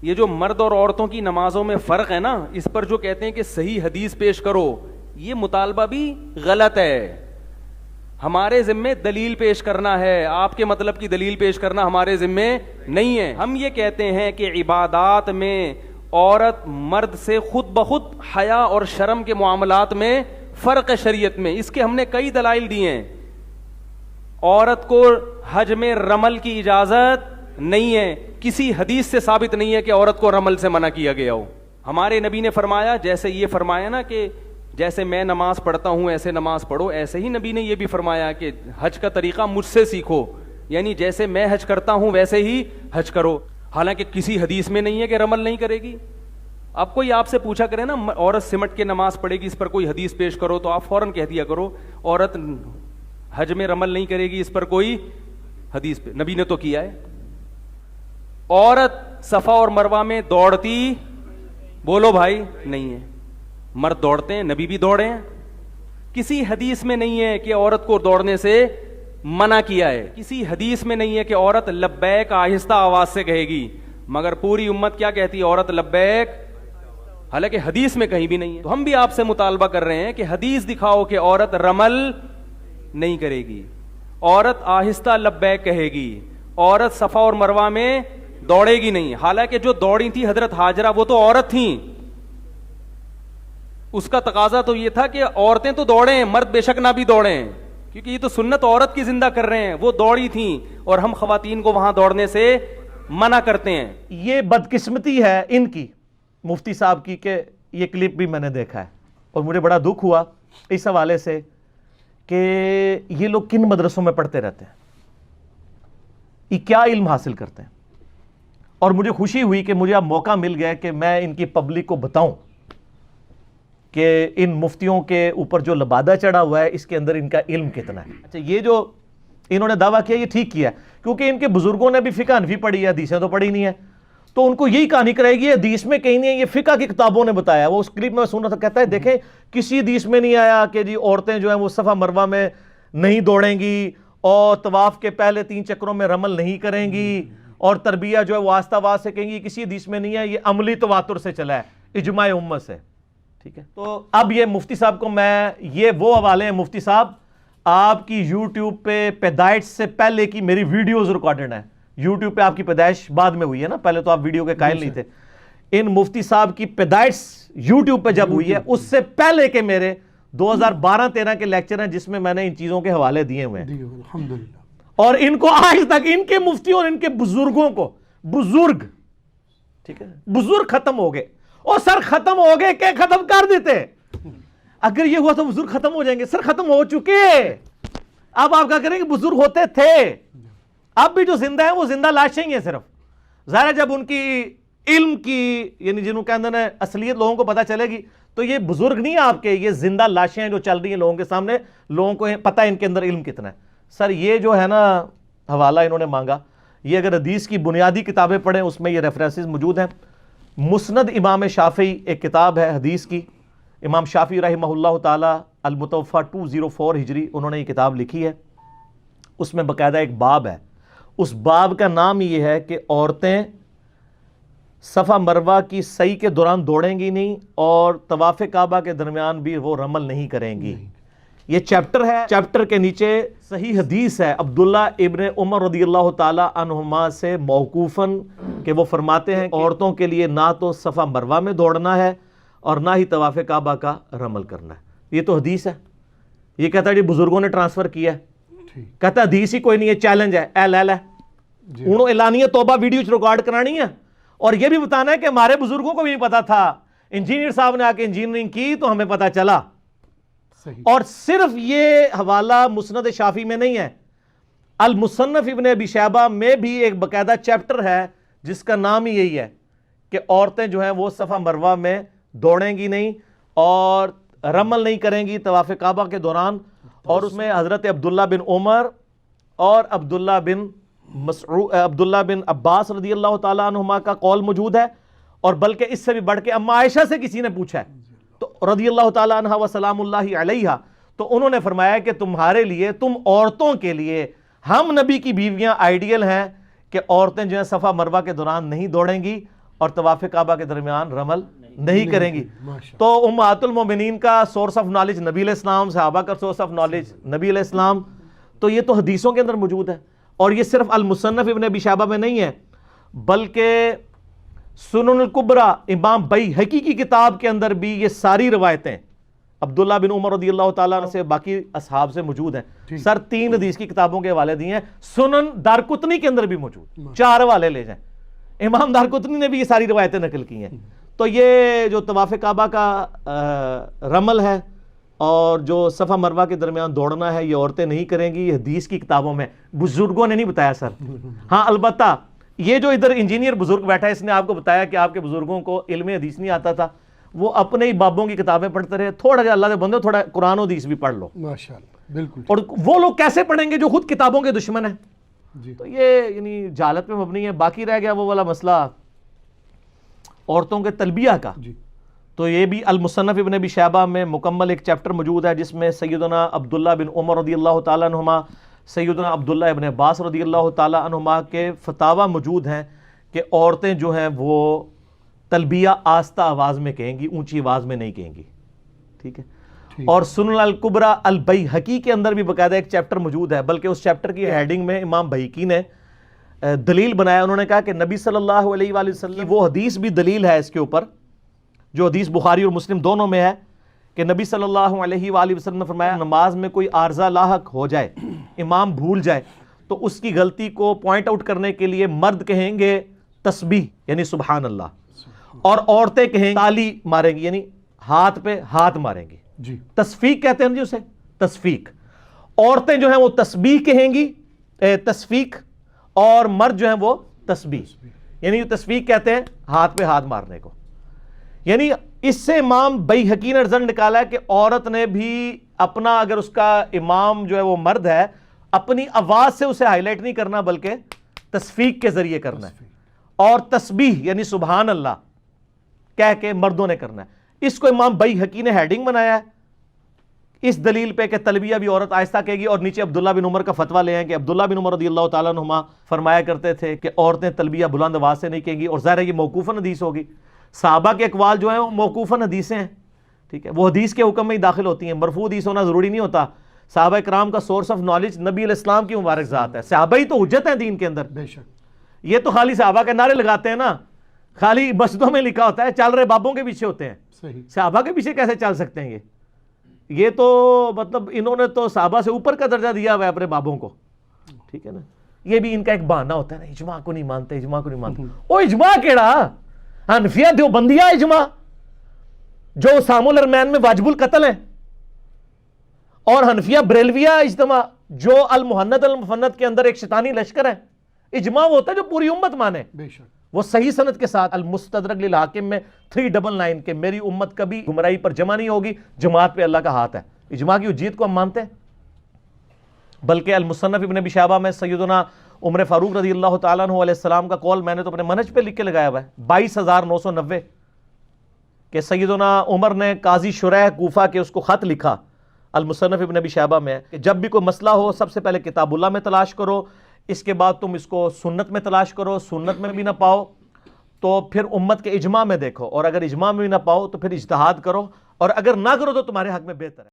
یہ جو مرد اور عورتوں کی نمازوں میں فرق ہے نا، اس پر جو کہتے ہیں کہ صحیح حدیث پیش کرو، یہ مطالبہ بھی غلط ہے. ہمارے ذمے دلیل پیش کرنا ہے، آپ کے مطلب کی دلیل پیش کرنا ہمارے ذمے نہیں ہے. ہم یہ کہتے ہیں کہ عبادات میں عورت مرد سے خود بخود حیا اور شرم کے معاملات میں فرق ہے شریعت میں. اس کے ہم نے کئی دلائل دیے ہیں. عورت کو حج میں رمل کی اجازت نہیں ہے، کسی حدیث سے ثابت نہیں ہے کہ عورت کو رمل سے منع کیا گیا ہو. ہمارے نبی نے فرمایا، جیسے یہ فرمایا نا کہ جیسے میں نماز پڑھتا ہوں ایسے نماز پڑھو، ایسے ہی نبی نے یہ بھی فرمایا کہ حج کا طریقہ مجھ سے سیکھو، یعنی جیسے میں حج کرتا ہوں ویسے ہی حج کرو. حالانکہ کسی حدیث میں نہیں ہے کہ رمل نہیں کرے گی. اب کوئی آپ سے پوچھا کرے نا عورت سمٹ کے نماز پڑھے گی، اس پر کوئی حدیث پیش کرو، تو آپ فوراً کہہ دیا کرو عورت حج میں رمل نہیں کرے گی، اس پر کوئی حدیث پہ نبی نے تو کیا ہے. عورت صفا اور مروہ میں دوڑتی، بولو بھائی، نہیں ہے. مرد دوڑتے ہیں، نبی بھی دوڑے ہیں. کسی حدیث میں نہیں ہے کہ عورت کو دوڑنے سے منع کیا ہے. کسی حدیث میں نہیں ہے کہ عورت لبیک آہستہ آواز سے کہے گی، مگر پوری امت کیا کہتی ہے؟ عورت لبیک. حالانکہ حدیث میں کہیں بھی نہیں ہے. تو ہم بھی آپ سے مطالبہ کر رہے ہیں کہ حدیث دکھاؤ کہ عورت رمل نہیں کرے گی، عورت آہستہ لبیک کہے گی، عورت صفا اور مروہ میں دوڑے گی نہیں. حالانکہ جو دوڑی تھی حضرت ہاجرہ وہ تو عورت تھیں، اس کا تقاضا تو یہ تھا کہ عورتیں تو دوڑیں، مرد بے شک نہ بھی دوڑیں، کیونکہ یہ تو سنت عورت کی زندہ کر رہے ہیں. وہ دوڑی تھیں اور ہم خواتین کو وہاں دوڑنے سے منع کرتے ہیں. یہ بدقسمتی ہے ان کی، مفتی صاحب کی، کہ یہ کلپ بھی میں نے دیکھا ہے اور مجھے بڑا دکھ ہوا اس حوالے سے کہ یہ لوگ کن مدرسوں میں پڑھتے رہتے ہیں، یہ کیا علم حاصل کرتے ہیں. اور مجھے خوشی ہوئی کہ مجھے اب موقع مل گیا کہ میں ان کی پبلک کو بتاؤں کہ ان مفتیوں کے اوپر جو لبادہ چڑھا ہوا ہے اس کے اندر ان کا علم کتنا ہے. اچھا، یہ جو انہوں نے دعویٰ کیا یہ ٹھیک کیا، کیونکہ ان کے بزرگوں نے بھی فقہ حنفی پڑھی ہے، حدیثیں تو پڑھی نہیں ہے، تو ان کو یہی کہانی کرائے گی حدیث میں کہیں نہیں ہے، یہ فقہ کی کتابوں نے بتایا. وہ اس کلپ میں سن رہا تھا، کہتا ہے دیکھیں کسی حدیث میں نہیں آیا کہ جی عورتیں جو ہیں وہ صفا مروہ میں نہیں دوڑیں گی اور طواف کے پہلے 3 چکروں میں رمل نہیں کریں گی اور تربیہ جو ہے وہ آہستہ آواز سے کہیں گی. کسی حدیث میں نہیں ہے، یہ عملی تواتر سے چلا ہے، اجماع امت سے. ٹھیک ہے، تو اب یہ مفتی صاحب کو میں، یہ وہ حوالے ہیں مفتی صاحب، آپ کی یوٹیوب پہ پیدائش سے پہلے کی میری ویڈیوز ریکارڈڈ ہیں. یوٹیوب پہ آپ کی پیدائش بعد میں ہوئی ہے نا، پہلے تو آپ ویڈیو کے قائل نہیں تھے. ان مفتی صاحب کی پیدائش یوٹیوب پہ جب ہوئی ہے اس سے پہلے کے میرے 2012-13 کے لیکچر ہیں جس میں میں نے ان چیزوں کے حوالے دیے ہوئے ہیں. اور ان کو آج تک ان کے مفتیوں اور ان کے بزرگوں کو، بزرگ، ٹھیک ہے، بزرگ ختم ہو گئے، اور سر ختم ہو گئے کہ ختم کر دیتے. اگر یہ ہوا تو بزرگ ختم ہو جائیں گے، سر ختم ہو چکے. اب آپ کیا کریں گے؟ بزرگ ہوتے تھے، اب بھی جو زندہ ہیں وہ زندہ لاشیں ہی ہیں صرف. ظاہر ہے جب ان کی علم کی، یعنی جنہوں کے اندر اصلیت لوگوں کو پتہ چلے گی تو یہ بزرگ نہیں ہیں آپ کے، یہ زندہ لاشیں ہیں جو چل رہی ہیں لوگوں کے سامنے. لوگوں کو پتہ ہے ان کے اندر علم کتنا ہے. سر یہ جو ہے نا حوالہ انہوں نے مانگا، یہ اگر حدیث کی بنیادی کتابیں پڑھیں اس میں یہ ریفرنسز موجود ہیں. مسند امام شافعی ایک کتاب ہے حدیث کی، امام شافعی رحمہ اللہ تعالی المتوفی 204 ہجری، انہوں نے یہ کتاب لکھی ہے. اس میں باقاعدہ ایک باب ہے، اس باب کا نام یہ ہے کہ عورتیں صفا مروہ کی سعی کے دوران دوڑیں گی نہیں اور طواف کعبہ کے درمیان بھی وہ رمل نہیں کریں گی. یہ چیپٹر ہے، چیپٹر کے نیچے صحیح حدیث ہے عبداللہ ابن عمر رضی اللہ تعالی عنہما سے موقوفاً کہ وہ فرماتے ہیں عورتوں کے لیے نہ تو صفا مروہ میں دوڑنا ہے اور نہ ہی طواف کعبہ کا رمل کرنا ہے. یہ تو حدیث ہے. یہ کہتا ہے جی بزرگوں نے ٹرانسفر کیا ہے، کہتا ہے حدیث ہی کوئی نہیں ہے، چیلنج ہے، اے لے لے انہوں اعلانیہ توبہ ویڈیو ریکارڈ کرانی ہے اور یہ بھی بتانا ہے کہ ہمارے بزرگوں کو بھی پتا تھا، انجینئر صاحب نے آ کے انجینئرنگ کی تو ہمیں پتا چلا. اور صرف یہ حوالہ مسند شافعی میں نہیں ہے، المصنف ابن ابی شیبہ میں بھی ایک باقاعدہ چیپٹر ہے جس کا نام ہی یہی ہے کہ عورتیں جو ہیں وہ صفا مروہ میں دوڑیں گی نہیں اور رمل نہیں کریں گی طواف کعبہ کے دوران. اور اس میں حضرت عبداللہ بن عمر اور عبداللہ بن عباس رضی اللہ تعالیٰ عنہما کا قول موجود ہے، اور بلکہ اس سے بھی بڑھ کے اما عائشہ سے کسی نے پوچھا ہے تو رضی اللہ تعالیٰ عنہ و سلام اللہ علیہا، تو انہوں نے فرمایا کہ تمہارے لیے، تم عورتوں کے لیے، ہم نبی کی بیویاں آئیڈیل ہیں کہ عورتیں جو ہیں صفا مروہ کے دوران نہیں دوڑیں گی اور طواف کعبہ کے درمیان رمل نہیں کریں گی. تو امہات المومنین کا سورس آف نالج نبی علیہ السلام، صحابہ کا سورس آف نالج نبی علیہ السلام، تو یہ تو حدیثوں کے اندر موجود ہے. اور یہ صرف المصنف ابن ابی شیبہ میں نہیں ہے، بلکہ سنن الکبریٰ امام بیہقی کی کتاب کے اندر بھی یہ ساری روایتیں عبداللہ بن عمر رضی اللہ تعالیٰ عنہ سے باقی اصحاب سے موجود ہیں. سر 3 حدیث کی کتابوں کے حوالے دیے ہیں. سنن دارقطنی کے اندر بھی موجود، 4 حوالے لے جائیں. امام دارقطنی نے بھی یہ ساری روایتیں نقل کی ہیں. تو یہ جو طواف کعبہ کا رمل ہے اور جو صفا مروہ کے درمیان دوڑنا ہے، یہ عورتیں نہیں کریں گی. یہ حدیث کی کتابوں میں، بزرگوں نے نہیں بتایا سر. ہاں البتہ یہ جو ادھر انجینئر بزرگ بیٹھا ہے، اس نے آپ کو بتایا کہ آپ کے بزرگوں کو علم حدیث نہیں آتا تھا، وہ اپنے ہی بابوں کی کتابیں پڑھتے رہے. تھوڑا جا اللہ دے بندو تھوڑا قرآن و حدیث بھی پڑھ لو. ماشاءاللہ بالکل. اور وہ لوگ کیسے پڑھیں گے جو خود کتابوں کے دشمن ہیں؟ تو یہ یعنی جہالت پہ مبنی ہے. باقی رہ گیا وہ والا مسئلہ عورتوں کے تلبیہ کا، تو یہ بھی المصنف ابن ابی شیبہ میں مکمل ایک چیپٹر موجود ہے، جس میں سیدنا عبداللہ بن عمر رضی اللہ تعالیٰ عنہما، سیدنا عبداللہ ابن عباس رضی اللہ تعالیٰ عنہما کے فتاوی موجود ہیں کہ عورتیں جو ہیں وہ تلبیہ آہستہ آواز میں کہیں گی، اونچی آواز میں نہیں کہیں گی. ٹھیک ہے. اور سنن الکبریٰ البیہقی کے اندر بھی باقاعدہ ایک چیپٹر موجود ہے، بلکہ اس چیپٹر کی ہیڈنگ میں امام بیہقی نے دلیل بنایا. انہوں نے کہا کہ نبی صلی اللہ علیہ وآلہ وسلم کی وہ حدیث بھی دلیل ہے اس کے اوپر، جو حدیث بخاری اور مسلم دونوں میں ہے، کہ نبی صلی اللہ علیہ وآلہ وسلم نے فرمایا نماز میں کوئی عارضہ لاحق ہو جائے، امام بھول جائے، تو اس کی غلطی کو پوائنٹ آؤٹ کرنے کے لیے مرد کہیں گے تسبیح یعنی سبحان اللہ، اور عورتیں کہیں تالی ماریں گی یعنی ہاتھ پہ ہاتھ ماریں گی. جی تصفیق کہتے ہیں جی اسے، تصفیق. عورتیں جو ہیں وہ تسبیح کہیں گی، تصفیق، اور مرد جو ہیں وہ تسبیح، یعنی تصفیق کہتے ہیں ہاتھ پہ ہاتھ مارنے کو. یعنی اس سے امام بیہقی نے رزلٹ نکالا ہے کہ عورت نے بھی اپنا، اگر اس کا امام جو ہے وہ مرد ہے، اپنی آواز سے اسے ہائی لائٹ نہیں کرنا بلکہ تصفیق کے ذریعے کرنا ہے. اور تسبیح یعنی سبحان اللہ کہہ کے مردوں نے کرنا ہے. اس کو امام بیہقی نے ہیڈنگ بنایا ہے اس دلیل پہ کہ تلبیہ بھی عورت آہستہ کہے گی، اور نیچے عبداللہ بن عمر کا فتویٰ لے ہیں کہ عبداللہ بن عمر رضی اللہ تعالیٰ عنہما فرمایا کرتے تھے کہ عورتیں تلبیہ بلند آواز سے نہیں کہیں گی. اور ظاہر ہے یہ موقوفاً حدیث ہوگی، صحابہ کے اقوال جو ہیں وہ موقوفاً حدیثیں ہیں. ٹھیک ہے، وہ حدیث کے حکم میں ہی داخل ہوتی ہیں، مرفوع حدیث ہونا ضروری نہیں ہوتا. صحابہ کرام کا سورس آف نالج نبی علیہ السلام کی مبارک ذات ہے. صحابہ ہی تو حجت ہیں دین کے اندر. بے شک. یہ تو خالی صحابہ کے نعرے لگاتے ہیں نا، خالی مسجدوں میں لکھا ہوتا ہے، چل رہے بابوں کے پیچھے ہوتے ہیں. صحیح. صحابہ کے پیچھے کیسے چل سکتے ہیں؟ یہ تو مطلب انہوں نے تو صحابہ سے اوپر کا درجہ دیا ہوا ہے اپنے بابوں کو. ٹھیک ہے نا. یہ بھی ان کا ایک بہانہ ہوتا ہے نا، اجماع کو نہیں مانتے، اجماع کو نہیں مانتے. او اجماع کیڑا؟ حنفیہ دیوبندیہ اجماع جو اسام الحرمین میں واجب القتل ہے، اور حنفیہ بریلویہ اجتماع جو المحنت المفنت کے اندر ایک شیطانی لشکر ہے. اجماع وہ ہوتا ہے جو پوری امت مانے. بے شک. وہ صحیح سند کے ساتھ المستدرک للحاکم میں 399 کہ میری امت کبھی گمراہی پر جمع نہیں ہوگی، جماعت پہ اللہ کا ہاتھ ہے. اجماع کی حجیت کو ہم مانتے ہیں. بلکہ المصنف ابن ابی شیبہ میں سیدنا عمر فاروق رضی اللہ تعالیٰ عنہ علیہ السلام کا قول میں نے تو اپنے منہج پہ لکھ کے لگایا ہوا ہے، 22,990 کہ سیدنا عمر نے قاضی شریح کوفہ کے اس کو خط لکھا، المصنف ابن ابی شیبہ میں، کہ جب بھی کوئی مسئلہ ہو سب سے پہلے کتاب اللہ میں تلاش کرو، اس کے بعد تم اس کو سنت میں تلاش کرو، سنت میں بھی نہ پاؤ تو پھر امت کے اجماع میں دیکھو، اور اگر اجماع میں بھی نہ پاؤ تو پھر اجتہاد کرو، اور اگر نہ کرو تو تمہارے حق میں بہتر ہے.